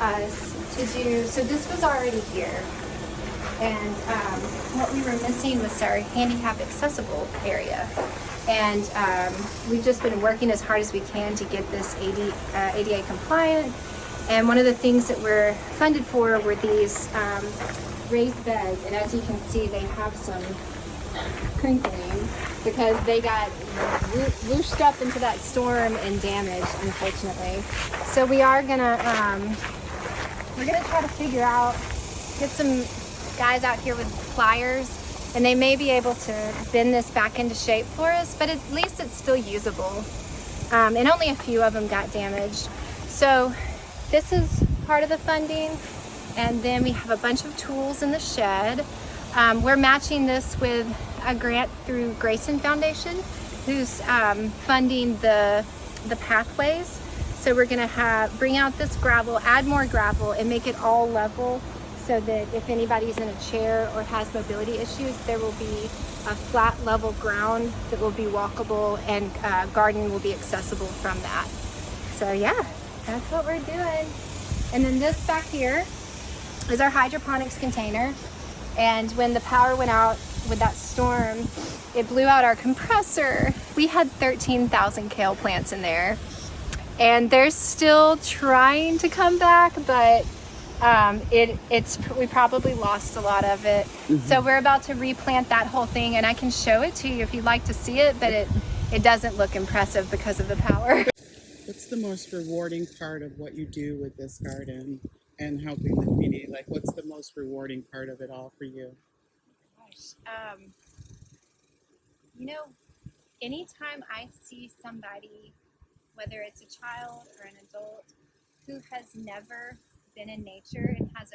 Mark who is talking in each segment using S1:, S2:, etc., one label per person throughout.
S1: us to do, so this was already here, and what we were missing was our handicap accessible area. And we've just been working as hard as we can to get this ADA compliant. And one of the things that we're funded for were these raised beds. And as you can see, they have some crinkling because they got whooshed up into that storm and damaged, unfortunately. So we are gonna, we're gonna try to figure out, get some guys out here with pliers, and they may be able to bend this back into shape for us, but at least it's still usable. And only a few of them got damaged. So this is part of the funding. And then we have a bunch of tools in the shed. We're matching this with a grant through Grayson Foundation, who's funding the pathways. So we're gonna bring out this gravel, add more gravel, and make it all level, so that if anybody's in a chair or has mobility issues, there will be a flat level ground that will be walkable, and gardening will be accessible from that. So yeah, that's what we're doing. And then this back here is our hydroponics container. And when the power went out with that storm, it blew out our compressor. We had 13,000 kale plants in there, and they're still trying to come back, but we probably lost a lot of it. So we're about to replant that whole thing, and I can show it to you if you'd like to see it, but it doesn't look impressive because of the power.
S2: What's the most rewarding part of what you do with this garden and helping the community? Like, what's the most rewarding part of it all for you?
S1: Gosh, you know, anytime I see somebody, whether it's a child or an adult, who has never been in nature and has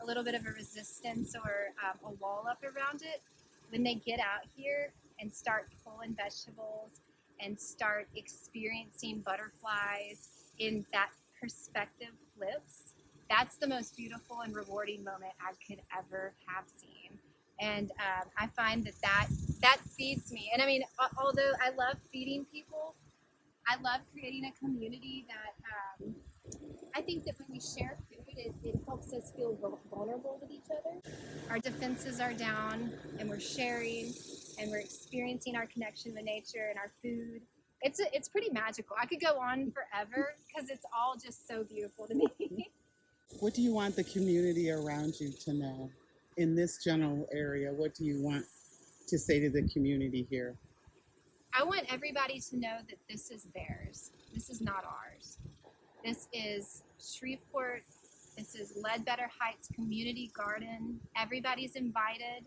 S1: a little bit of a resistance or a wall up around it, when they get out here and start pulling vegetables and start experiencing butterflies, in that perspective flips, that's the most beautiful and rewarding moment I could ever have seen. And I find that feeds me. And I mean, although I love feeding people, I love creating a community that I think that when we share food, it helps us feel vulnerable with each other. Our defenses are down, and we're sharing, and we're experiencing our connection with nature and our food. It's pretty magical. I could go on forever because it's all just so beautiful to me.
S2: What do you want the community around you to know in this general area? What do you want to say to the community here?
S1: I want everybody to know that this is theirs. This is not ours. This is Shreveport. This is Ledbetter Heights Community Garden. Everybody's invited.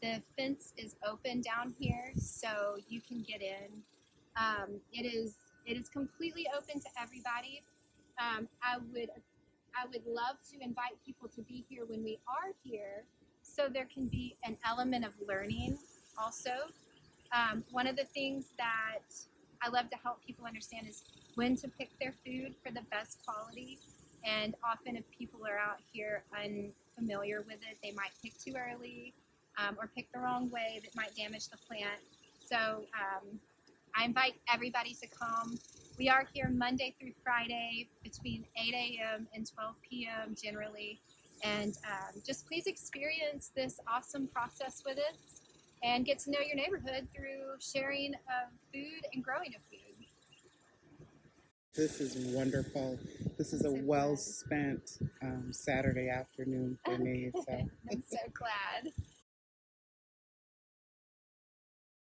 S1: The fence is open down here, so you can get in. It is completely open to everybody. I would love to invite people to be here when we are here, so there can be an element of learning also. One of the things that I love to help people understand is when to pick their food for the best quality. And often if people are out here unfamiliar with it, they might pick too early or pick the wrong way that might damage the plant. So I invite everybody to come. We are here Monday through Friday between 8 a.m. and 12 p.m. generally. And just please experience this awesome process with us and get to know your neighborhood through sharing of food and growing of food.
S2: This is wonderful. This is a well-spent Saturday afternoon for me. So.
S1: I'm so glad.